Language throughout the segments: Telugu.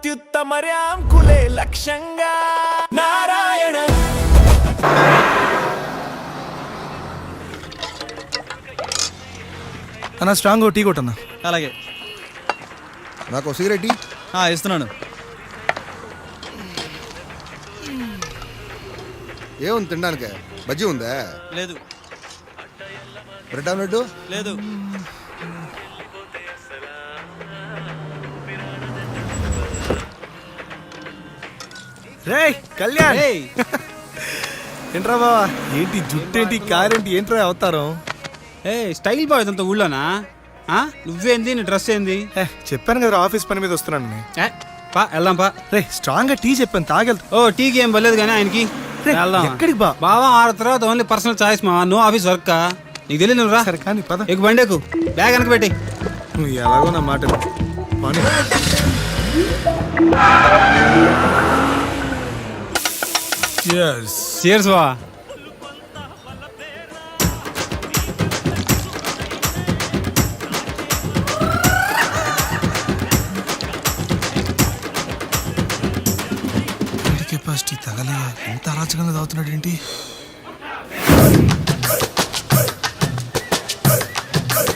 అత్యుత్తమర్యాం కులే లక్ష్యంగా నారాయణ. అన్న స్ట్రాంగ్ టీ కొట్టన్నా. అలాగే. నాకు సిగరెట్ ఇస్తున్నాను. ఏముంది తినడానికి? బజ్జీ ఉందా? లేదు. బ్రెడ్ ఆమ్లెట్ లేదు. రే కళ్యాణ్, ఏంట్రా బావా? ఏంటి జుట్టేంటి, కారేంటి, ఏంట్రా అవతారం? స్టైల్ బాయ్ ఇదంతా ఊళ్ళోనా? నువ్వేంది, నీ డ్రెస్ ఏంది? చెప్పాను కదా ఆఫీస్ పని మీద వస్తున్నాను. పా వెళ్దాం పా. రే స్ట్రాంగ్ గా టీ చెప్పాను, తాగెళ్తా. ఓ టీకి ఏం పర్లేదు కానీ ఆయనకి వెళ్దాం. ఎక్కడికి బా? బావా ఆడ తర్వాత ఓన్లీ పర్సనల్ చాయిస్ మా, నో ఆఫీస్ వర్క్. నీకు తెలియదు, నువ్వు రా. సరే కానీ పద. ఎక్కు బండి ఎక్కు, బ్యాగ్ వెనక పెట్టి. నువ్వు ఎలాగో నా మాట పని. Cheers బా. కెపాసిటీ తగలే, ఎంత అరాచకంగా తాగుతున్నాడు ఏంటి?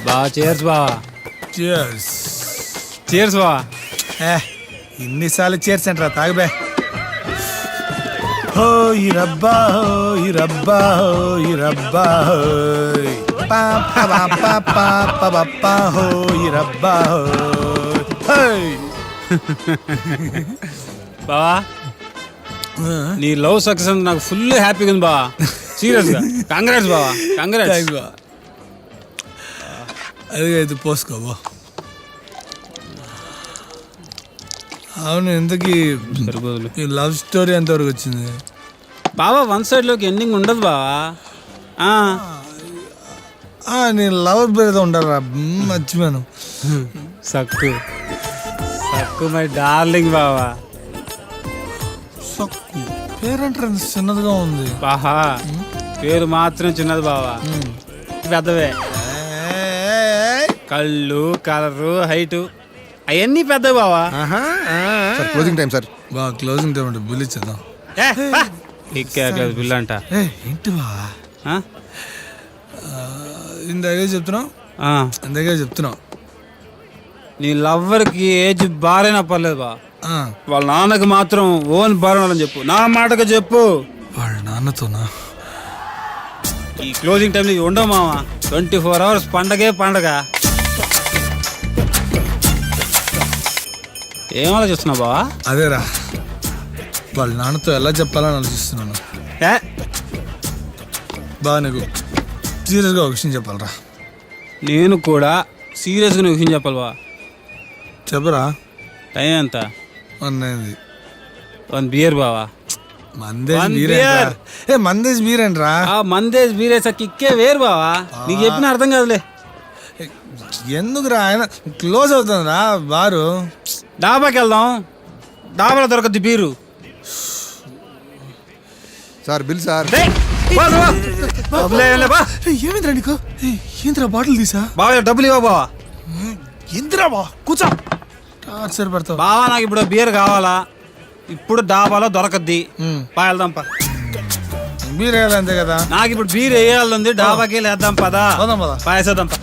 బా చేర్స్ బా. చేర్స్ బా. ఇన్నిసార్లు చేర్స్ అంటారా, తాగబే. హో ఈ రబ్బా, హో ఈ రబ్బా, హో ఈ రబ్బా, హోయ్ పా పా పా పా పా పా, హో ఈ రబ్బా, హోయ్. బావా నీ లవ్ సక్సెస్ నాకు ఫుల్ హ్యాపీగా ఉంది బావా. సీరియస్ గా కంగ్రాట్స్ బావా, కంగ్రాట్స్. అదిగా ఇది పోసుకోబో. అవును, ఇంతకీ ఈ లవ్ స్టోరీ ఎంతవరకు వచ్చింది బావా? వన్ సైడ్ లోకి ఎండింగ్ ఉండదు బావా. నేను లవర్ పేరుతో ఉండరా, మర్చిపోయాను. సక్కు సక్కు మై డార్లింగ్ బావా. సక్కు పేరంటారు చిన్నదిగా ఉంది. బాహా పేరు మాత్రం చిన్నది బావా, పెద్దవే. కళ్ళు, కలరు, హైటు అవన్నీ పెద్ద బావా. Closing time sir. బాగా క్లోజింగ్ టైం అంటే బిల్ ఇచ్చేద్దాం. బిల్ అంట ఏంటి బావా? ఇందాకే చెప్తున్నావు నీ లవ్వర్కి ఏజ్ బారైనా పర్లేదు బా, వాళ్ళ నాన్నకి మాత్రం ఓన్ బారని చెప్పు, నా మాటగా చెప్పు. వాళ్ళ నాన్నతోనా? ఈ క్లోజింగ్ టైంలో ఉండవు మామ, 24 hours పండగే పండగ. ఏం ఆలోచిస్తున్నావు బావా? అదేరా, వాళ్ళ నాన్నతో ఎలా చెప్పాలని ఆలోచిస్తున్నాను. బాగా నీకు సీరియస్గా ఒక విషయం చెప్పాలరా. నేను కూడా సీరియస్గా విషయం చెప్పాలి బా. చెప్పరా. టైం ఎంత? 1 బియర్ బావా. మందేజ్ బీరేంట్రా? మందేజ్ బీరేసా కిక్కే వేరు బావా, నీకు చెప్పిన అర్థం కాదులే. ఎందుకురా, ఆయన క్లోజ్ అవుతుందిరా బారు. డాబాకి వెళ్దాం, డాబాలో దొరకద్ది బీరు. Sir bill sir. ఏమిందిరా నీకు? ఏంద్రా బాటిల్ తీసా? బావా డబ్బులు ఇవ్వ బావా. ఎంద్రా బా, కూర్చో. టార్చర్ పెడతావు బావా, నాకు ఇప్పుడు బీర్ కావాలా, ఇప్పుడు డాబాలో దొరకద్ది. వెళ్దాం పా. బీర్ వేయాలి అంతే కదా. నాకు ఇప్పుడు బీర్ వేయాలంది, డాబాకి వేద్దాం పదా. పాయేసేద్దాం పా.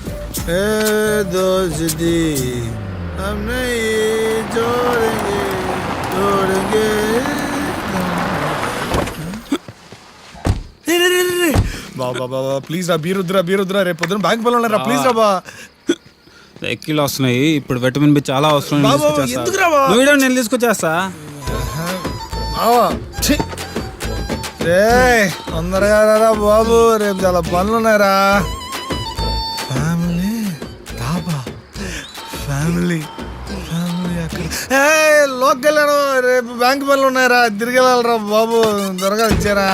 బాబా ప్లీజ్ రా, బీర్ వద్దురా. రేపు పొద్దున బ్యాంక్ పనులు ఉన్నారా, ప్లీజ్ రా బా. ఎక్కిలు వస్తున్నాయి, ఇప్పుడు విటమిన్ బి చాలా అవసరం. నేను తీసుకొచ్చేస్తా. తొందరగా రా బాబు, రేపు చాలా పనులు ఉన్నారా. ఫ్యామిలీ అక్కడ లోకి వెళ్ళాను, రేపు బ్యాంక్ పనులు ఉన్నారా, తిరిగి వెళ్ళాలరా బాబు, త్వరగా ఇచ్చారా.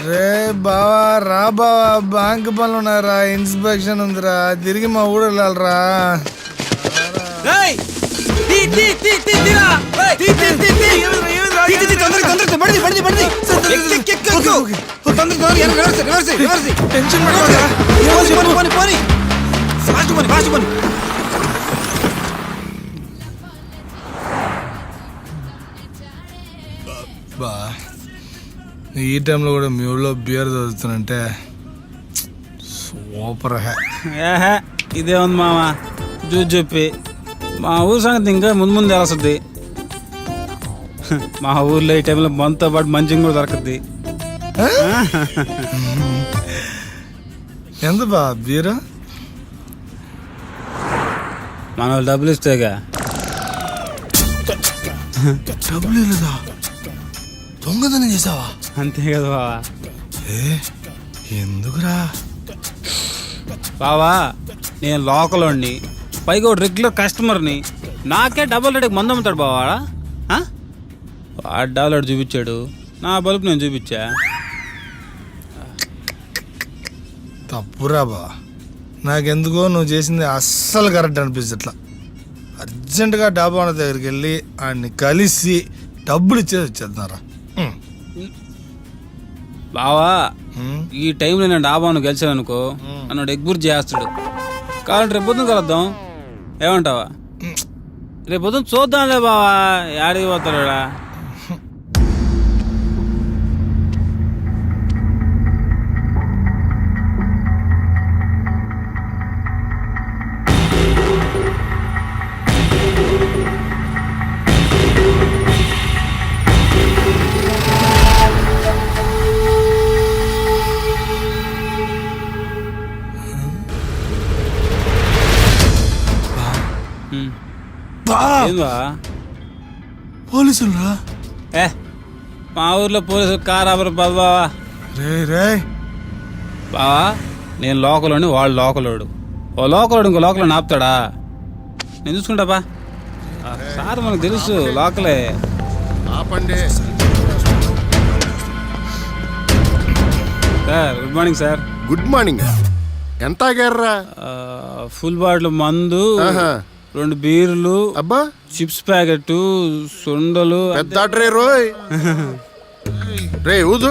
రే బావా, రా బావా, బ్యాంక్ పనులు ఉన్నారా, ఇన్స్పెక్షన్ ఉందిరా, తిరిగి మా ఊరు వెళ్ళాలరా. ఫాస్ట్ పని. బా ఈ టైంలో కూడా మీ ఊళ్ళో బియర్ చదువుతానంటే సూపర్ హ్యా. ఏహే ఇదే ఉంది మామ చూసి చెప్పి. మా ఊరు సంగతి ఇంకా ముందు ముందు తెలుస్తుంది. మా ఊర్లో ఈ టైంలో మనతో పాటు మంచిగా కూడా దొరకద్ది. ఎంత బా బీరు? మన వాళ్ళు డబ్బులు ఇస్తేగా. డబ్బులు లేదా? దొంగతనం చేసావా? అంతే కదా బావా. ఏ ఎందుకురా? బావా నేను లోకల్ వాడిని, పైగా ఒక రెగ్యులర్ కస్టమర్ని. నాకే డబుల్ రేటుకి మందు అమ్ముతాడు బావా. వాడు డబుల్ రేటు చూపించాడు, నా బల్బు నేను చూపించా. తప్పురా బా. నాకెందుకో నువ్వు చేసింది అస్సలు కరెక్ట్ అనిపిస్తట్లా. అర్జెంటుగా డాబా వాళ్ళ దగ్గరికి వెళ్ళి ఆయన్ని కలిసి డబ్బులు ఇచ్చేది వచ్చేస్తున్నారా? బావా ఈ టైంలో నేను డాబాను గెలిచాను అనుకో, నన్ను ఎగ్బుర్ చేస్తాడు. కాబట్టి రేపు పొద్దున కలుద్దాం, ఏమంటావా? రేపు పొద్దున చూద్దాంలే బావా, యాడికి పోతాడా? పోలీసులు రా. ఏ మా ఊర్లో పోలీసులు కారాబరు బావా. రే రే బావా నేను లోకలోని, వాడు లోకలోడు. ఓ లోకలోడు ఇంకో లోకల్ ఆపుతాడా? నేను చూసుకుంటా బా. సార్ మనకు తెలుసు లోకలే. ఆపండి. Sir good morning sir. Good morning. ఎంత ఆగారా? ఫుల్ బాటిల్ మందు, 2 బీర్లు, అబ్బా చిప్స్ ప్యాకెట్, సుండలు. పెద్ద ట్రే రోయ్. రే ఊదు.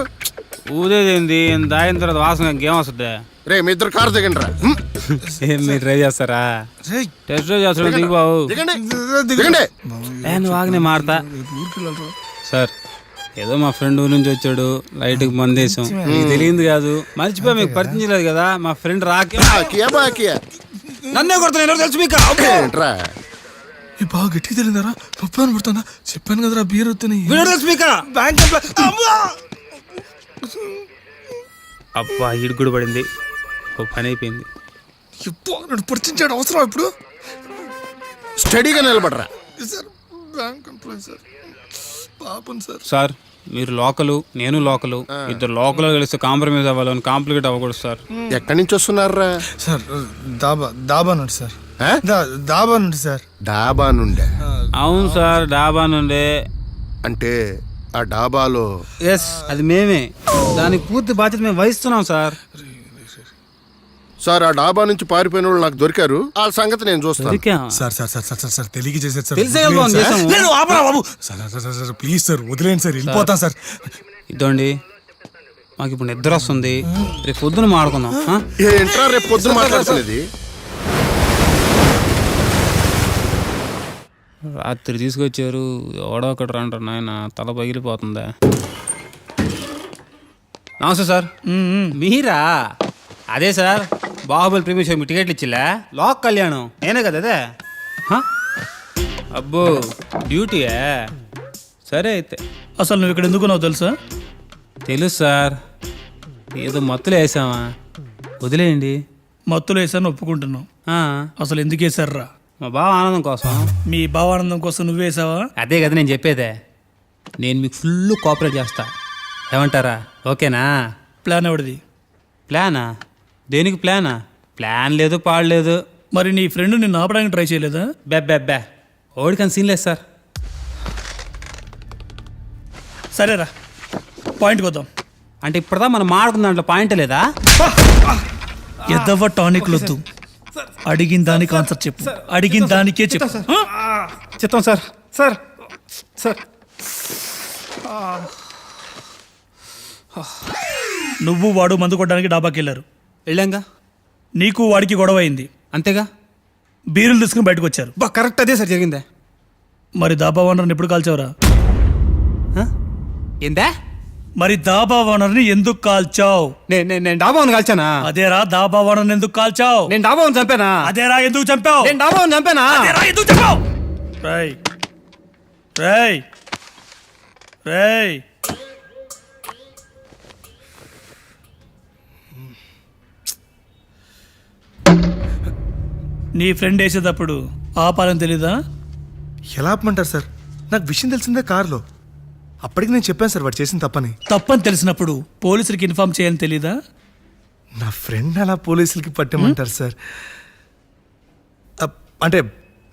ఊదేదేంది? దాయిన తర్వాత వాసన ఇంకేం వస్తుంది? రే మీ ఇద్దరు కారు దిగండి రా. ఏం మీరు ట్రై చేస్తారా? టెస్ట్ డ్రైవ్ చేస్తాడు దిగు బాబు. దిగండి దిగండి. నువ్వు ఆగనే మారతా. సార్ ఏదో మా ఫ్రెండ్ ఊరి నుంచి వచ్చాడు, లైట్కి మందేశం. మీకు తెలియదు కాదు, మర్చిపోయి మీకు పరిచయం చేయలేదు కదా. మా ఫ్రెండ్ రాకే నన్నే కొడుతున్నా తెలుసు మీకు. ఈ బాగా గట్టిగా తెలియదారా? పప్పు అని పడుతుందా? చెప్పాను కదరా బీర్ వస్తున్నాయి. తెలుసు మీకు. అబ్బా ఇడు కూడా పడింది. ఓ పని అయిపోయింది. నన్ను పరిచించాడు అవసరం ఇప్పుడు. స్టడీగా నిలబడరా. సార్ బ్యాంక్ ఎంప్లాయీ సార్, పాపం సార్. సార్ మీరు లోకలు, నేను లోకలు, ఇద్దరు లోకల్ కలిస్తే కాంప్రమైజ్ అవ్వాలని కాంప్లికేట్ అవ్వకూడదు సార్. ఎక్కడి నుంచి వస్తున్నారా? సార్ దాబా నుండి సార్. దాబా నుండి సార్. డాబా నుండే? అవును సార్ డాబా నుండే. అంటే ఆ డాబాలో? ఎస్ అది మేమే. దానికి పూర్తి బాధ్యత మేము వహిస్తున్నాం సార్. సార్ ఆ డాబా నుంచి పారిపోయిన వాళ్ళు నాకు దొరికారు, ఆ సంగతి నేను చూస్తాను. Sir sir sir sir sir తెలియక చేశారు సార్. తెలిసే బాబు. సార్ ప్లీజ్ సార్ వదిలేండి సార్, వెళ్ళిపోతాం సార్. ఇదండి మాకు ఇప్పుడు నిద్ర వస్తుంది, రేపు పొద్దున మాడుకుందాం. ఏంట్రా రేపు పొద్దున మాట్లాడుతున్నది? రాత్రి తీసుకొచ్చారు, ఎవడో ఒకటి రంటారు నాయన, తల పగిలిపోతుందా. నమస్తే సార్. మీరా? అదే sir Baahubali premiere show me టికెట్లు ఇచ్చిలే, లోక్ కళ్యాణం నేనే కదా అదే. అబ్బో డ్యూటీయా? సరే అయితే. అసలు నువ్వు ఇక్కడ ఎందుకున్నావు తెలుసా? తెలుసు సార్, ఏదో మత్తులు వేసామా, వదిలేయండి. మత్తులు వేసాను ఒప్పుకుంటున్నావు, అసలు ఎందుకు వేసారా? మా బావ ఆనందం కోసం. మీ బావ ఆనందం కోసం నువ్వు వేసావా? అదే కదా నేను చెప్పేదే. నేను మీకు ఫుల్ కోఆపరేట్ చేస్తా, ఏమంటారా? ఓకేనా? ప్లాన్ ఎవడిది? ప్లానా? దేనికి ప్లానా? ప్లాన్ లేదు పాడలేదు. మరి నీ ఫ్రెండ్ నిన్ను ఆపడానికి ట్రై చేయలేదా? బెబ్బెబ్బే ఓడికని సీన్ లేదు సార్. సరేరా పాయింట్కి వద్దాం. అంటే ఇప్పుడుదా మనం మాడుకున్న దాంట్లో పాయింట్ లేదా? ఎద్దవ టానిక్లు వద్దు, అడిగిన దానికి ఆన్సర్ చెప్పు, అడిగిన దానికే చెప్పు. చెప్తాం సార్. సార్ సార్ నువ్వు వాడు మందు కొట్టడానికి డాబాకి వెళ్ళారు, వెళ్ళాంగా. నీకు వాడికి గొడవ అయింది అంతేగా. బీరులు తీసుకుని బయటకు వచ్చారు. బా కరెక్ట్ అదే సార్ జరిగిందే. మరి దాబా ఓనర్ని ఎప్పుడు కాల్చావురా? ఏందా? మరి దాబా ఓనర్ని ఎందుకు కాల్చావు? నేను డాబాను కాల్చానా? అదేరా దాబా ఓనర్ని ఎందుకు కాల్చావు? నేను డాబాను చంపానా? అదేరా ఎందుకు చంపావు? నేను డాబాను చంపానా? అదేరా ఎందుకు చంపావు? రేయ్ రేయ్ రేయ్ నీ ఫ్రెండ్ వేసేటప్పుడు ఆపాలని తెలీదా? ఎలా ఆపమంటారు సార్? నాకు విషయం తెలిసిందే కారులో. అప్పటికి నేను చెప్పాను సార్ వాడు చేసిన తప్పని. తప్పని తెలిసినప్పుడు పోలీసులకి ఇన్ఫార్మ్ చేయాలని తెలీదా? నా ఫ్రెండ్ అలా పోలీసులకి పట్టమంటారు సార్. అంటే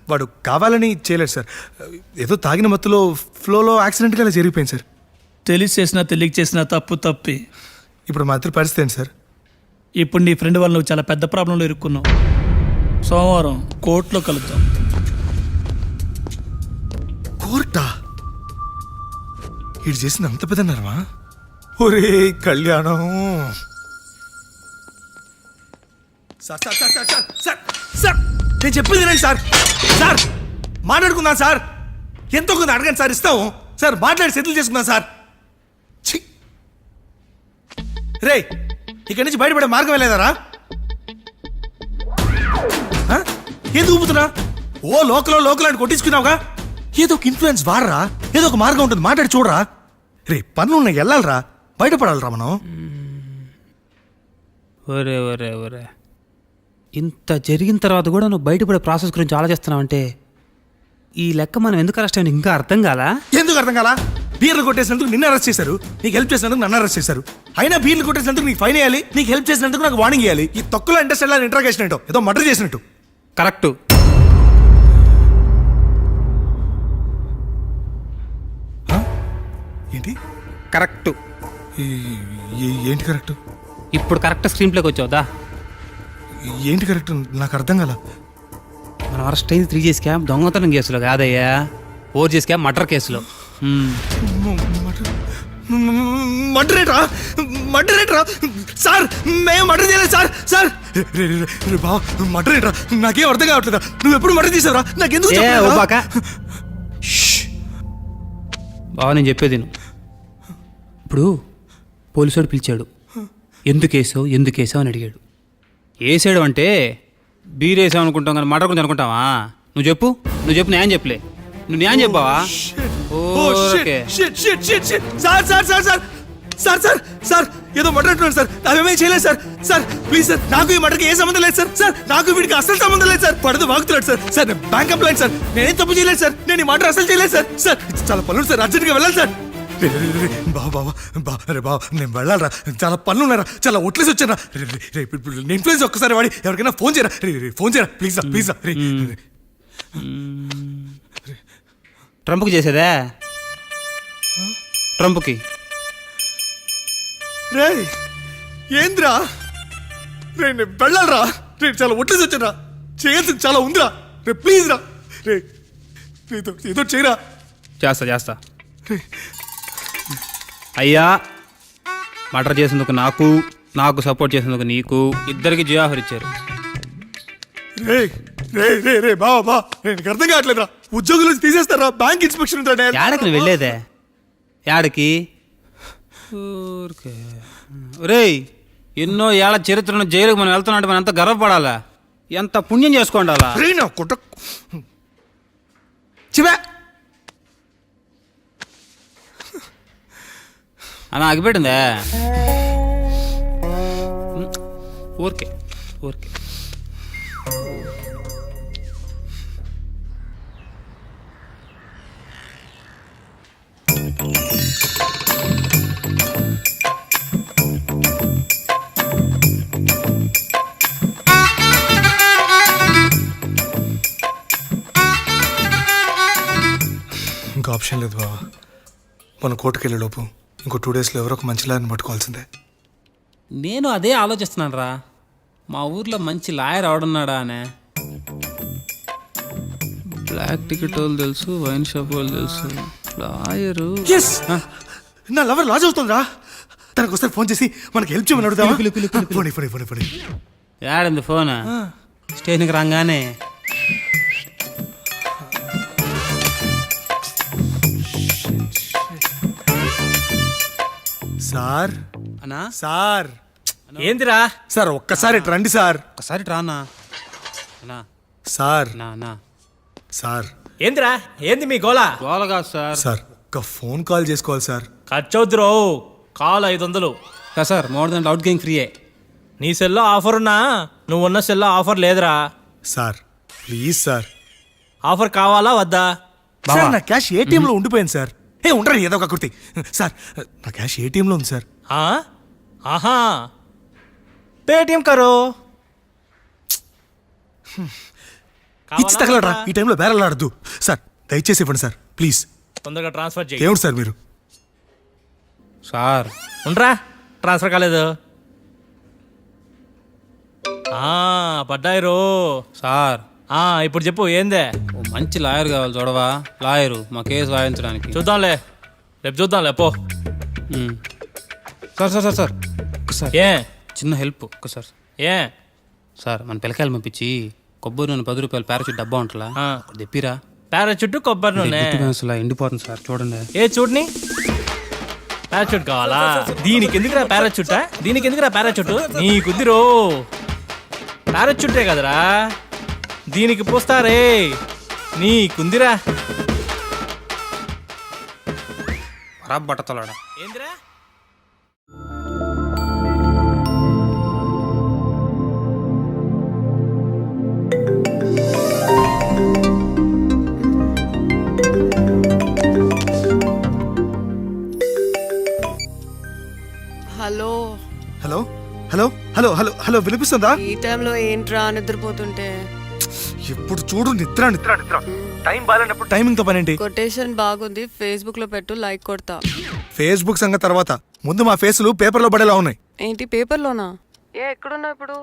వాడు కావాలని చేయలేడు సార్. ఏదో తాగిన మత్తులో ఫ్లోలో యాక్సిడెంట్గా అలా జరిగిపోయింది సార్. తెలిసి చేసినా తెలియక చేసినా తప్పు తప్పి. ఇప్పుడు మా ఇద్దరి పరిస్థితి ఏంటి సార్? ఇప్పుడు నీ ఫ్రెండ్ వల్ల నువ్వు చాలా పెద్ద ప్రాబ్లంలో ఇరుక్కున్నావు. సోమవారం కోర్టులో కలుద్దాం. కోర్టా? ఇటు చేసింది అంత పెద్దన్నారమా? ఒరే కళ్యాణం. Sir sir sir sir sir sir sir నేను చెప్పేది రండి సార్. సార్ మాట్లాడుకుందాం సార్. ఎంతో కొంత అడగండి సార్, ఇస్తాము సార్. మాట్లాడి సెటిల్ చేసుకుందాం సార్. ఛీ రే, ఇక్కడి నుంచి బయటపడే మార్గం లేదారా? ఎందుకు ఊపుతున్నా? ఓ లోకల్ అని కొట్టించుకున్నావుగా. ఏదో ఒక ఇన్ఫ్లుయెన్స్ వాడరా, ఏదో ఒక మార్గం ఉంటుంది, మాట్లాడి చూడరా. రే పనులున్నాయి, వెళ్ళాలరా, బయటపడాలరా మనం. ఒరే ఒరే ఒరే, ఇంత జరిగిన తర్వాత కూడా నువ్వు బయటపడే ప్రాసెస్ గురించి ఆలోచిస్తున్నావంటే ఈ లెక్క మనం ఎందుకు అరెస్ట్ అయ్యాను ఇంకా అర్థం కాలా? ఎందుకు అర్థం కాలా? బీర్లు కొట్టేసినందుకు నిన్ను అరెస్ట్ చేశారు, నీకు హెల్ప్ చేసినందుకు నన్ను అరెస్ట్ చేశారు. అయినా బీర్లు కొట్టేసినందుకు నీకు ఫైన్ వేయాలి, నీకు హెల్ప్ చేసినందుకు నాకు వార్నింగ్ ఇవ్వాలి. ఈ తొక్కులో ఇండస్ట్రీ ఇంట్రాగేషన్ ఏంటో, ఏదో మర్డర్ చేసినట్టు. కరెక్టు. ఏంటి కరెక్టు? ఏంటి కరెక్ట్? ఇప్పుడు కరెక్ట్ స్క్రీన్ ప్లేకి వచ్చావుదా? ఏంటి కరెక్ట్? నాకు అర్థం కాల. మనం అరెస్ట్ అయింది 3G స్కామ్ దొంగతనం కేసులో కాదయ్యా, 4G స్కామ్ మర్డర్ కేసులో. మర్డరేట్రా సార్? మేము మర్డర్ చేయలేదు సార్. సార్ బావ మర్డరేట్రా, నాకేం అర్థం కావట్లేదా? నువ్వు ఎప్పుడు మర్డర్ చేసావురా? నాకెందుకు బావ నేను చెప్పేది నువ్వు. ఇప్పుడు పోలీసుడు పిలిచాడు, ఎందుకు వేసావు అని అడిగాడు. వేసాడు అంటే బీర్ వేసావు అనుకుంటాం కానీ మర్డర్ గురించి అనుకుంటావా? నువ్వు చెప్పు న్యాయం చెప్పలే. నువ్వు న్యాయం చెప్పావా? Okay sir sir sir sir sir sir sir ఏదో మర్డర్ అంటున్నాడు సార్. అవేమీ చేయలేదు సార్. సార్ ప్లీజ్ సార్, నాకు ఈ మర్డర్కి ఏ సంబంధం లేదు సార్. సార్ నాకు వీడికి అసలు సంబంధం లేదు సార్. పడదు వాగుతున్నాడు సార్. సార్ నేను బ్యాంక్ ఎంప్లాయ్ సార్, నేనేం తప్పు చేయలేదు సార్. నేను ఈ మర్డర్ అసలు చేయలేదు సార్. సార్ చాలా పనులు సార్, అర్జెంట్గా వెళ్ళాలి సార్. బాబా నేను వెళ్ళాలరా, చాలా పనులు ఉన్నారా, చాలా ఒట్లేసి వచ్చారా. ఇన్ఫ్లుయెన్స్ ఒక్కసారి వాడి ఎవరికైనా ఫోన్ చేయరా, ఫోన్ చేయరా ప్లీజ్ ప్లీజ్. ట్రంప్కి చేసేదా? ట్రంప్కి రే ఏంద్రా రే, నేను వెళ్ళాలరా. రే చాలా ఒట్లేసి వచ్చారా, చేయాల్సింది చాలా ఉందిరా. రే ప్లీజ్ రా, రే ఏదో చేయరా. చేస్తా అయ్యా. మర్డర్ చేసేందుకు నాకు సపోర్ట్ చేసేందుకు నీకు, ఇద్దరికి జియాఫర్ ఇచ్చారు. రే రే రే రే బాబా నేను అర్థం కావట్లేదురా. ఉద్యోగుల నుంచి తీసేస్తారా? బ్యాంక్ ఇన్స్పెక్షన్ ఉంటాడు. యాడకి నువ్వు వెళ్ళేదే? యాడకి? రేయ్ ఎన్నో ఏళ్ల చరిత్రను జైలుకు మనం వెళ్తున్నట్టు మనం ఎంత గర్వపడాలా, ఎంత పుణ్యం చేసుకోండాలా. చివా అలా ఆగిపెట్టిందా? ఊరికే ఇంకా ఆప్షన్ లేదు బాబా. మన కోర్టుకు వెళ్ళే లోపు ఇంకో 2 డేస్లో ఎవరో ఒక మంచి లాయర్ని పట్టుకోవాల్సిందే. నేను అదే ఆలోచిస్తున్నాను రా. మా ఊర్లో మంచి లాయర్ ఎవడున్నాడా అనే. బ్లాక్ టికెట్ వాళ్ళు తెలుసు, వైన్ షాప్ వాళ్ళు తెలుసు, లాయరు. నా లవర్ లాజ్ అవుతుందిరా. తనకు ఒకసారి ఫోన్ చేసి మనకి హెల్ప్ చేయమని అడుగుదామా? ఏడింది ఫోన్ స్టేషన్కి రాగానే సార్ అన్నా సార్ ఏందిరా? సార్ ఒక్కసారి ఇటు రండి సార్. ఒకసారి రానా అన్నా సార్ నా నా సార్ ఏందిరా? ఏంది మీ గోలా? గోల కాదు సార్. సార్ ఒక్క ఫోన్ కాల్ చేసుకోవాలి సార్. ఖర్చవుద్దురో. కాల్ 500. కదా sir, more then out going ఫ్రీయే. నీ సెల్లో ఆఫర్ ఉన్నా నువ్వు ఉన్న సెల్లో ఆఫర్ లేదురా. Sir please sir. ఆఫర్ కావాలా వద్దా? సార్ నా క్యాష్ ఏటీఎం లో ఉండిపోయింది సార్. ఉండరా ఏదో ఒక కుర్తి. సార్ నా క్యాష్ ఏటీఎం లో ఉంది సార్. ఆ? ఆహా, పేటిఎం కరో. ఇచ్చి తగలరా, ఈ టైంలో బేరలాడద్దు సార్. దయచేసి ఇవ్వండి సార్ ప్లీజ్. తొందరగా ట్రాన్స్ఫర్ చేయి. ఏమిటి సార్ మీరు? సార్ ఉండరా, ట్రాన్స్ఫర్ కాలేదు. పడ్డాయి రో. సార్ ఇప్పుడు చెప్పు ఏందే? ఓ మంచి లాయర్ కావాలి చూడవా. లాయరు మా కేసు వాయించడానికి. చూద్దాంలే, రేపు చూద్దాంలే పో. సార్ సార్ సార్ సార్ ఒక్కసారి ఏ చిన్న హెల్ప్ ఒక్కసారి. ఏ సార్ మన పిల్లకాయలు పంపించి కొబ్బరి నూనె 10 రూపాయలు ప్యారాచూట్ డబ్బా ఉంటుందా తెప్పిరా. పారాచూట్ కొబ్బరి నూనె అసలు ఎండిపోతుంది సార్ చూడండి. ఏ చూడని పారాచూట్ కావాలా? దీనికి ఎందుకురా పారాచూట్? దీనికి ఎందుకురా పారాచూట్? నీకుద్దిరో పారాచూటే కదరా, దీనికి పోస్తారే. నీకుందిరా. ఖరాబ్ బట్టతలాడా. ఏందిరా? Hello hello hello hello hello hello వినిపిస్తుందా? ఈ టైంలో ఏంట్రా నిద్రపోతుంటే? ఎప్పుడు చూడు నిద్ర నిద్ర నిద్ర. టైం బాగాలేనప్పుడు టైమింగ్ తో పనేంటి? కొటేషన్ బాగుంది, ఫేస్బుక్ లో పెట్టు, లైక్ కొడతా. ఫేస్బుక్ సంగతి తర్వాత, ముందు మా ఫేసులు పేపర్లో పడేలా ఉన్నాయి. ఏంటి పేపర్లోనా? ఎక్కడున్నావు ఇప్పుడు?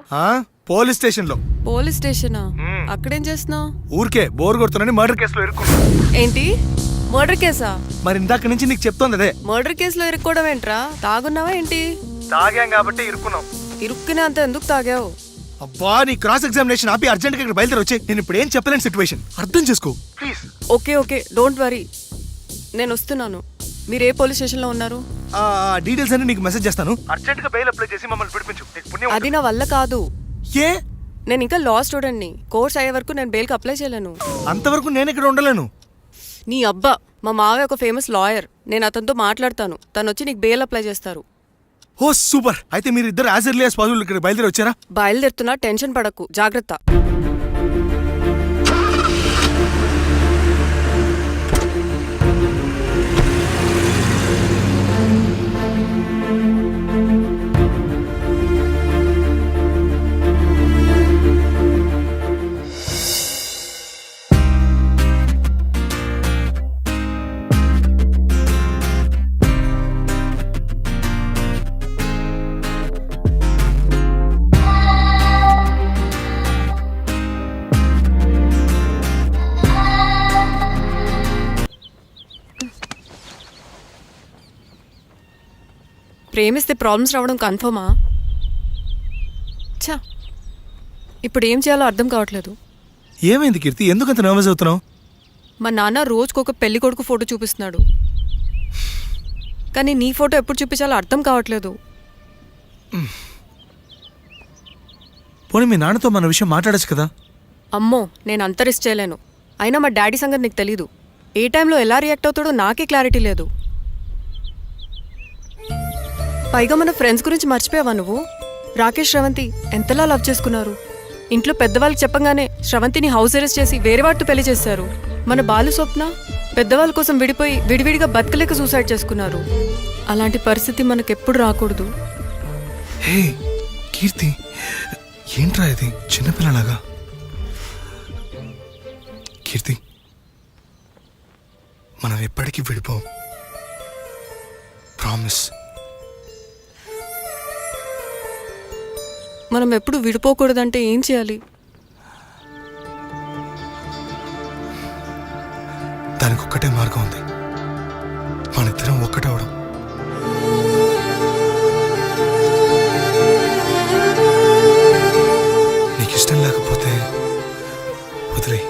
పోలీస్ స్టేషన్ లో. పోలీస్ స్టేషనా? అక్కడేం చేస్తున్నావు? ఊరికే బోర్ కొడుతున్నాని మర్డర్ కేసులో ఇరుక్కున్నా. ఏంటి మర్డర్ కేసా? మరి ఇందాక నుంచి నీకు చెప్తోంది అదే. మర్డర్ కేసులో ఇరుక్కోవడం ఏంట్రా? తాగున్నావా ఏంటి? తాగాం కాబట్టి ఇరుక్కున్నాం. ఇరుక్కునే అంత ఎందుకు తాగావు? అబ్బా నీ క్రాస్ ఎగ్జామినేషన్ ఆపి అర్జెంట్ గా ఇక్కడ బయలుదేరి వచ్చే. నేను ఇప్పుడు ఏం చెప్పలేని సిచ్యువేషన్, అర్థం చేసుకో please. Okay okay, don't worry, నేను వస్తున్నాను. మీరు ఏ పోలీస్ స్టేషన్ లో ఉన్నారు? డీటెయిల్స్ అన్ని నీకు మెసేజ్ చేస్తాను. అర్జెంట్ గా బెయిల్ అప్లై చేసి మమ్మల్ని పిలిపించు. నీకు పుణ్యం అది నా వల్ల కాదు. ఏ? నేను ఇంకా లా స్టూడెంట్ని. కోర్స్ అయ్యే వరకు నేను బెయిల్కి అప్లై చేయలేను. అంతవరకు నేను ఇక్కడ ఉండలేను. నీ అబ్బా, మా మావయ్య ఒక ఫేమస్ లాయర్. నేను అతనితో మాట్లాడతాను, తను వచ్చి నీకు బెయిల్ అప్లై చేస్తారు. ఓ సూపర్. అయితే మీరు ఇద్దరు యాజ్ ఎర్లీ యాజ్ పాసిబుల్ ఇక్కడ బయలుదేరి వచ్చారా? బయలుదేరుతున్నా, టెన్షన్ పడకు, జాగ్రత్త. ప్రేమిస్తే ప్రాబ్లమ్స్ రావడం కన్ఫర్మా? ఛా, ఇప్పుడు ఏం చేయాలో అర్థం కావట్లేదు. ఏమైంది కీర్తి, ఎందుకంత నర్వస్ అవుతున్నావు? మా నాన్న రోజుకొక పెళ్లి కొడుకు ఫోటో చూపిస్తున్నాడు, కానీ నీ ఫోటో ఎప్పుడు చూపించాలో అర్థం కావట్లేదు. పోనీ మీ నాన్నతో మన విషయం మాట్లాడచ్చు కదా? అమ్మో, నేను అంత రిస్క్ చేయలేను. అయినా మా డాడీ సంగతి నీకు తెలీదు. ఏ టైంలో ఎలా రియాక్ట్ అవుతాడో నాకే క్లారిటీ లేదు. పైగా మన ఫ్రెండ్స్ గురించి మర్చిపోయావా నువ్వు? రాకేష్ శ్రవంతి ఎంతలా లవ్ చేసుకున్నారు. ఇంట్లో పెద్దవాళ్ళకి చెప్పగానే శ్రవంతిని హౌస్ అరెస్ట్ చేసి వేరే వాటితో పెళ్లి చేశారు. మన బాలు స్వప్న పెద్దవాళ్ళ కోసం విడిపోయి విడివిడిగా బతకలేక సూసైడ్ చేసుకున్నారు. అలాంటి పరిస్థితి మనకెప్పుడు రాకూడదు. హే కీర్తి, ఏంట్రా ఇది చిన్నపిల్లలాగా? కీర్తి, మనం ఎప్పటికీ విడిపోం, ప్రామిస్. మనం ఎప్పుడు విడిపోకూడదంటే ఏం చేయాలి? దానికి ఒక్కటే మార్గం ఉంది, మనిద్దరం ఒక్కటవడం. నీకు ఇష్టం లేకపోతే వదిలే.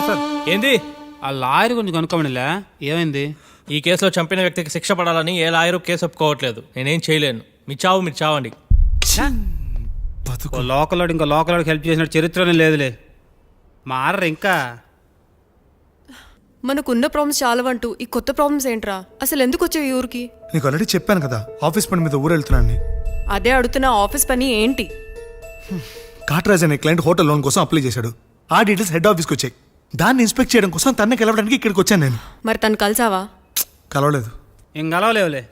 సార్ ఏంది? ఆ లాయర్ గురించి కనుక్కోమనిలే, ఏమైంది? ఈ కేసులో చంపిన వ్యక్తికి శిక్ష పడాలని ఏ లాయరు కేసు ఒప్పుకోవట్లేదు. నేనేం చేయలేను. మీ చావు మీరు చావండి. ఓ లోకల్లోడు ఇంకా లోకల్లోడికి హెల్ప్ చేసిన చరిత్రనే లేదులే. మారరు ఇంకా. మనకున్న ప్రాబ్లమ్స్ చాలవంటూ ఈ కొత్త ప్రాబ్లమ్స్ ఏంట్రా? అసలు ఎందుకు వచ్చావు ఈ ఊరికి? నీకు ఆల్రెడీ చెప్పాను కదా ఆఫీస్ పని మీద ఊరు వెళ్తున్నాను. అదే అడుగుతున్న ఆఫీస్ పని ఏంటి? కాట్రాజ్ అనే క్లయింట్ హోటల్ లోన్ కోసం అప్లై చేశాడు. ఆ డీటెయిల్స్ హెడ్ ఆఫీస్కి వచ్చాయి. దాన్ని ఇన్స్పెక్ట్ చేయడం కోసం తన్నే కలవడానికి ఇక్కడికి వచ్చాను నేను. మరి తను కలిసావా? కలవలేదు. ఏం గలవలేవులే,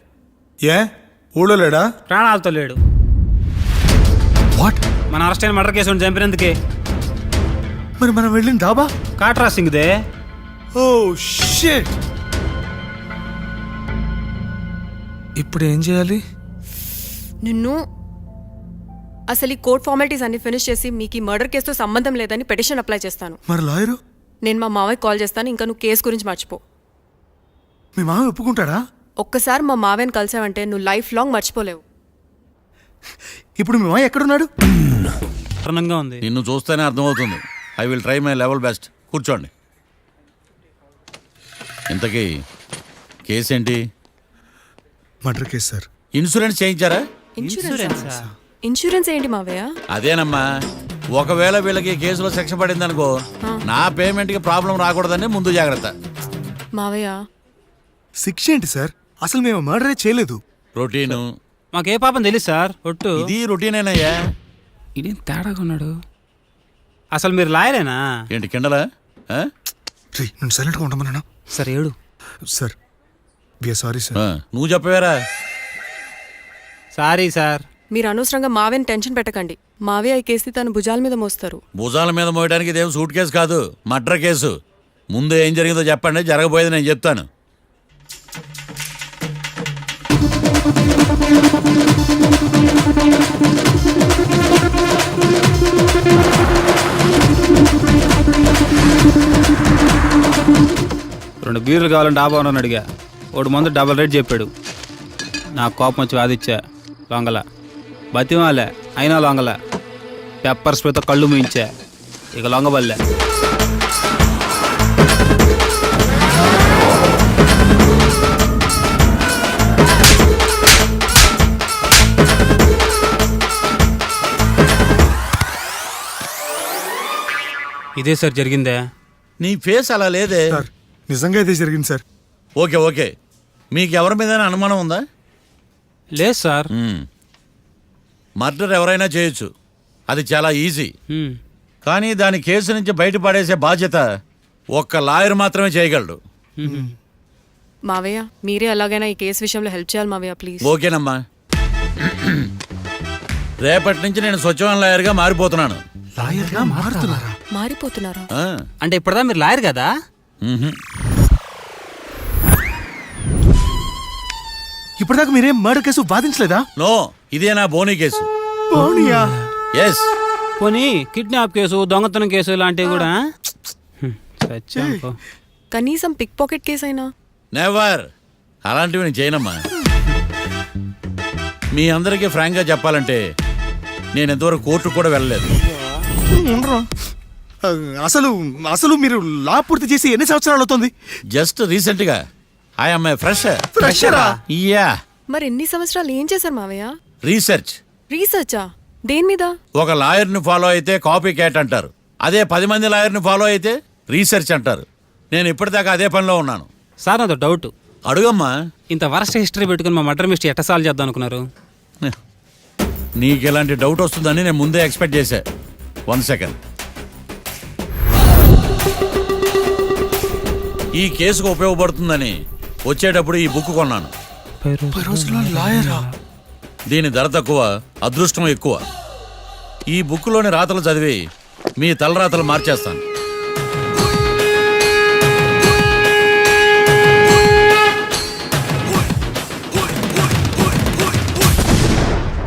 ఏ ఊళ్ళో లేడా? ప్రాణాలతో లేడు. వాట్? మన అరెస్ట్ అయిన మర్డర్ కేసు చంపినందుకే. మరి మనం వెళ్ళిన డాబా? కాట్రా సింగ్దే. Oh shit. ఇప్పుడు ఏం చేయాలి? నిన్ను అసలు ఈ కోర్ట్ ఫార్మాలిటీస్ అన్ని ఫినిష్ చేసి మీకు ఈ మర్డర్ కేసుతో సంబంధం లేదని పిటిషన్ అప్లై చేస్తాను. మరి లాయరు? నేను మా మావయ్య కాల్ చేస్తాను. ఇంకా నువ్వు కేసు గురించి మర్చిపో. మీ మామ ఒప్పుకుంటాడా? ఒక్కసారి మా మావయ్యని కలిసావంటే నువ్వు లైఫ్ లాంగ్ మర్చిపోలేవు. ఇప్పుడు మీ మామ ఎక్కడున్నాడు? కారణంగా ఉంది. నిన్ను చూస్తేనే అర్థమవుతుంది. I will try my level best. కూర్చోండి. ఇంతకీ కేసు ఏంటి? Murder case sir. ఇన్సూరెన్స్ చేయించారా? ఇన్సూరెన్స్ ఏంటి మావయ్య? అదేనమ్మా, ఒకవేళ వీళ్ళకి కేసులో శిక్ష పడిందనుకో, నా పేమెంట్కి ప్రాబ్లం రాకూడదని ముందు జాగ్రత్త. మావయ్య శిక్ష ఏంటి సార్? అసలు మేము మర్డరే చేయలేదు. రొటీను. మాకే పాపం తెలుసు సార్. ఒట్టు ఇది రొటీనేనయ్యా. ఇదేం తేడాగా ఉన్నాడు. అసలు మీరు లాయరేనా? ఏంటి కిండలా? రే నేను సైలెంట్గా ఉండమన్నా. సార్ ఏడు. Sir we are sorry sir. నువ్వు చెప్పవేరా? Sorry sir. మీరు అనవసరంగా మావయ్యని టెన్షన్ పెట్టకండి. మావయ్య ఈ కేసు తన భుజాల మీద మోస్తారు. భుజాల మీద మోయడానికి ఇదేం సూట్ కేసు కాదు, మర్డర్ కేసు. ముందు ఏం జరిగిందో చెప్పండి, జరగబోయేది నేను చెప్తాను. రెండు బీర్లు కావాలని డాబా ఉన్నాను అడిగా. ఒకటి మందు డబల్ రేట్ చెప్పాడు. నాకు కోపం వచ్చి వాదిచ్చా. లొంగల బతిమాలే, అయినా లొంగల. పెప్పర్ స్ప్రేతో కళ్ళు మూయించా. ఇక లొంగబల్లే. ఇదే సార్ జరిగిందే. నీ ఫేస్ అలా లేదే. సార్ నిజంగా ఇదే జరిగింది సార్. ఓకే ఓకే, మీకు ఎవరి మీద అనుమానం ఉందా? లేదు సార్. మర్డర్ ఎవరైనా చేయొచ్చు, అది చాలా ఈజీ. కానీ దాని కేసు నుంచి బయటపడేసే బాధ్యత ఒక్క లాయర్ మాత్రమే చేయగలడు. మావయ్య మీరే ఎలాగైనా ఈ కేసు విషయంలో హెల్ప్ చేయాలి మావయ్య ప్లీజ్. ఓకేనమ్మా. రేపటి నుంచి నేను స్వచ్ఛమైన లాయర్గా మారిపోతున్నాను. లాయర్గా మారుతున్నారా? మారిపోతున్నారా? ఆ, అంటే ఇప్పుడుదా మీరు లాయర్ కదా? మ్హూ. ఇప్పటిదాకా మీరేం మర్డర్ కేసు వాదించలేదా? నో, ఇదే నా బోనీ కేసు. అవునియా? ఎస్. పోనీ కిడ్నాప్ కేసు, దొంగతనం కేసు ఇలాంటివి కూడా. సత్యం పో. కనీసం పిక్ పాకెట్ కేసు అయినా? నెవర్. అలాంటివి నేను చేయనమ్మా. మీ అందరికీ ఫ్రాంక్గా చెప్పాలంటే నేను ఎంతవరకు కోర్టుకు కూడా వెళ్ళలేదు. అసలు అసలు మీరు లా పూర్తి చేసి ఎన్ని సంవత్సరాలు అవుతుంది? జస్ట్ రీసెంట్గా ఐఎమ్ ఏ ఫ్రెషర్. ఫ్రెషరా? యా. మరి ఎన్ని సంవత్సరాలు ఏం చేశారు మావయ్య? రీసెర్చ్. రీసెర్చా? దేని మీద? ఒక లాయర్ని ఫాలో అయితే కాపీ క్యాట్ అంటారు. అదే 10 మంది లాయర్ని ఫాలో అయితే రీసెర్చ్ అంటారు. నేను ఇప్పటిదాకా అదే పనిలో ఉన్నాను. సార్ నాతో డౌట్. అడుగమ్మా. ఇంత వరస్ట్ హిస్టరీ పెట్టుకుని మా మర్డర్ మిస్టరీ ఎట్ట సాల్వ్ చేద్దాం అనుకున్నారు? నీకు ఎలాంటి డౌట్ వస్తుందని నేను ముందే ఎక్స్పెక్ట్ చేశా. 1 సెకండ్. ఈ కేసుకు ఉపయోగపడుతుందని వచ్చేటప్పుడు ఈ బుక్ కొన్నాను. దీని ధర తక్కువ, అదృష్టం ఎక్కువ. ఈ బుక్లోని రాతలు చదివి మీ తలరాతలు మార్చేస్తాను.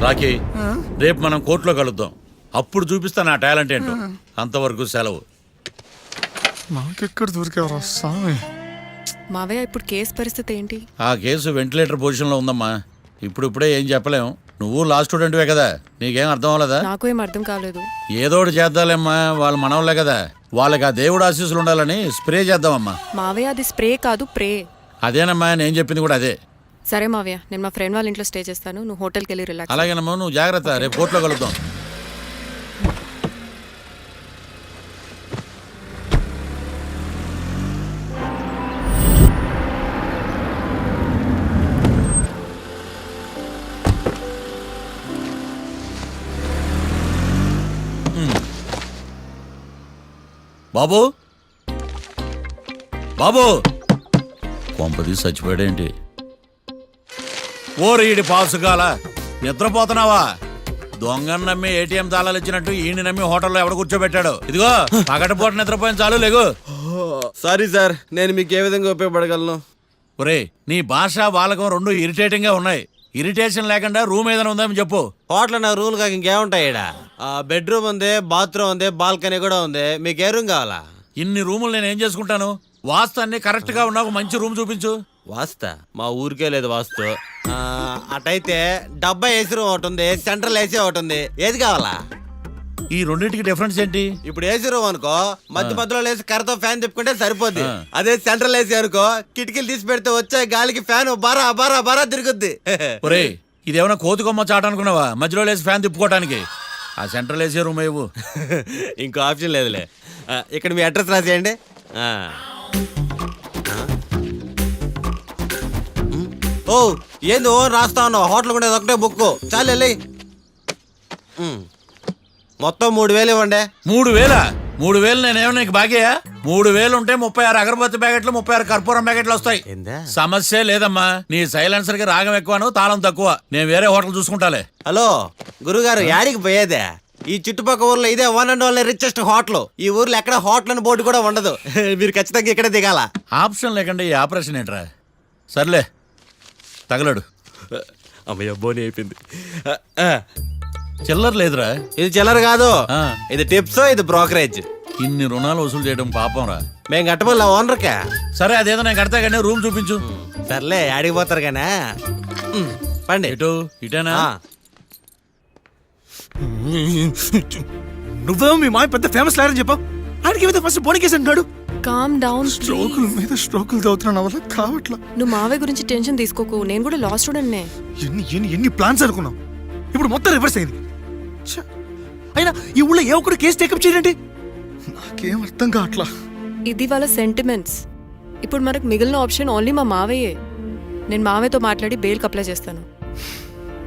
రాకీ, రేపు మనం కోర్టులో కలుద్దాం. అప్పుడు చూపిస్తా నా టాలెంట్ ఏంటో. అంతవరకు సెలవు. నాకెక్కడ దొరికేవరా స్వామి? మావయ్య ఇప్పుడు కేసు పరిస్థితి ఏంటి? ఆ కేసు వెంటిలేటర్ పొజిషన్లో ఉందమ్మా. ఇప్పుడే ఏం చెప్పలేం. నువ్వు లాస్ట్ స్టూడెంట్వే కదా, నీకేం అర్థం అవ్వలేదా? నాకు ఏం అర్థం కాలేదు. ఏదో ఒకటి చేద్దాలేమ్మా, వాళ్ళు మనవలే కదా, వాళ్ళకి ఆ దేవుడు ఆశీస్సులు ఉండాలని స్ప్రే చేద్దామమ్మా. మావయ్య అది స్ప్రే కాదు, ప్రే. అదేనమ్మా నేను చెప్పింది కూడా అదే. సరే మావయ్య, నేను మా ఫ్రెండ్ వాళ్ళ ఇంట్లో స్టే చేస్తాను, నువ్వు హోటల్కి వెళ్ళి రిలాక్స్. అలాగేనమ్మా, నువ్వు జాగ్రత్త, రేపు కోర్టులో కలుద్దాం. బాబు బాబు, కొంపది చచ్చిపోయాడేంటి? ఓరీడి పాసుగాల, నిద్రపోతున్నావా? దొంగను నమ్మి ఏటీఎం తాళాలు ఇచ్చినట్టు ఈయన నమ్మి హోటల్లో ఎవడ కూర్చోబెట్టాడు? ఇదిగో పగటిపూట నిద్రపోయిన చాలు, లేగు. సారీ సార్, నేను మీకు ఏ విధంగా ఉపయోగపడగలను? ఒరే, నీ భాష వాలకం రెండు ఇరిటేటింగ్ గా ఉన్నాయి. ఇరిటేషన్ లేకుండా రూమ్ ఏదైనా ఉందని చెప్పు. హోటల్ నా రూల్ కాక ఇంకేముంటాయి ఈడ? బెడ్రూమ్ ఉంది, బాత్రూమ్ ఉంది, బాల్కనీ కూడా ఉంది. మీకు ఏ రూమ్ కావాలా? ఇన్ని రూములు నేను ఏం చేసుకుంటాను? వాస్తు అన్ని కరెక్ట్ గా ఉన్న ఒక మంచి రూమ్ చూపించు. వాస్తా? మా ఊరికే లేదు వాస్తు. అటైతే డబ్బా ఏసీ రూమ్ ఒకటి ఉంది, సెంట్రల్ ఏసీ ఒకటి ఉంది. ఏది కావాలా? ఈ రెండింటికి డిఫరెన్స్ ఏంటి? ఇప్పుడు ఏసీ రూమ్ అనుకో, మధ్యలో లేసి కర్రతో ఫ్యాన్ తిప్పుకుంటే సరిపోద్ది. అదే సెంట్రల్ ఏసీ అనుకో, కిటికీలు తీసి పెడితే వచ్చే గాలికి ఫ్యాన్ బారా బారా బారా తిరుగుద్ది. ఒరే, ఇదేమన్నా కోతికొమ్మ చాట అనుకున్నావా మధ్యలో లేసి ఫ్యాన్ తిప్పుకోవటానికి? ఆ సెంట్రల్ ఏసీ రూమ్ ఏవు. ఇంకో ఆప్షన్ లేదులే. ఇక్కడ మీ అడ్రస్ రాసేయండి. ఓ ఏంది ఓ రాస్తా ఉన్నావు? హోటల్ కూడా ఒకటే బుక్ చాలు వెళ్ళి. మొత్తం 3000 ఇవ్వండి. 3000? 3000 నేనేమన్నా నీకు బాగా? 3000 ఉంటే 36 అగరబత్తి ప్యాకెట్లు, 36 కర్పూరం ప్యాకెట్లు వస్తాయి. సమస్య లేదమ్మా. నీ సైలెన్సర్ కి రాగం ఎక్కువను, తాళం తక్కువ. నేను వేరే హోటల్ చూసుకుంటాలే. హలో గురుగారు, యాడికి పోయేదే? ఈ చుట్టుపక్కల ఊర్లో ఇదే one and only richest hotel. ఈ ఊర్లో ఎక్కడ హోటల్ అని బోర్డు కూడా ఉండదు. మీరు ఖచ్చితంగా ఇక్కడే దిగాల. ఆప్షన్ లేకుండా ఈ ఆపరేషన్ ఏంట్రా? సర్లే, తగలడు. అమ్మయ్య, బోని అయిపోయింది. చిల్లర లేదురా. ఇది చిల్లర కాదు, ఇది టిప్స్, ఇది బ్రోకరేజ్. ఇన్ని రుణాలు వసూలు చేయడం పాపం రా. మేము కట్టబోలే ఓనర్కే. సరే, అదేదో నేను కడతా కానీ రూమ్ చూపించు. సర్లే, ఆడికి పోతారు కానీ పండి. ఇటు ఇటేనా? నువ్వేమో మీ మాయ పెద్ద ఫేమస్ లాయర్ అని చెప్పావు. ఆడికి ఫస్ట్ బోని కేసు అంటున్నాడు. Calm down. స్ట్రోకుల మీద స్ట్రోకులు తవ్వుతున్నా వల్ల కావట్లా. నువ్వు మావయ్య గురించి టెన్షన్ తీసుకోకు, నేను కూడా లా స్టూడెంట్నే. ఎన్ని ప్లాన్స్ అనుకున్నావు, ఇప్పుడు మొత్తం రివర్స్ అయింది. అయినా ఈ ఊళ్ళో ఏ ఒక్కడు కేసు టేకప్ చేయండి, నాకేం అర్థం కావట్లా. ఇది వాళ్ళ సెంటిమెంట్స్. ఇప్పుడు మనకు మిగిలిన ఆప్షన్ ఓన్లీ మా మావయ్యే. నేను మావయ్యతో మాట్లాడి బెయిల్కి అప్లై చేస్తాను.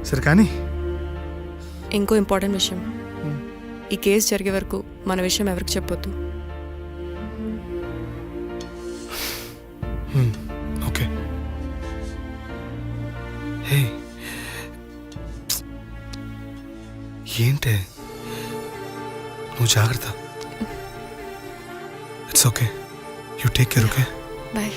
సరే కానీ ఇంకో ఇంపార్టెంట్ విషయం, ఈ కేసు జరిగే వరకు మన విషయం ఎవరికి చెప్పొద్దు. ఓకే. హే, ఏంటే నువ్వు జాగ్రత్త. It's okay, you take care. Okay, bye.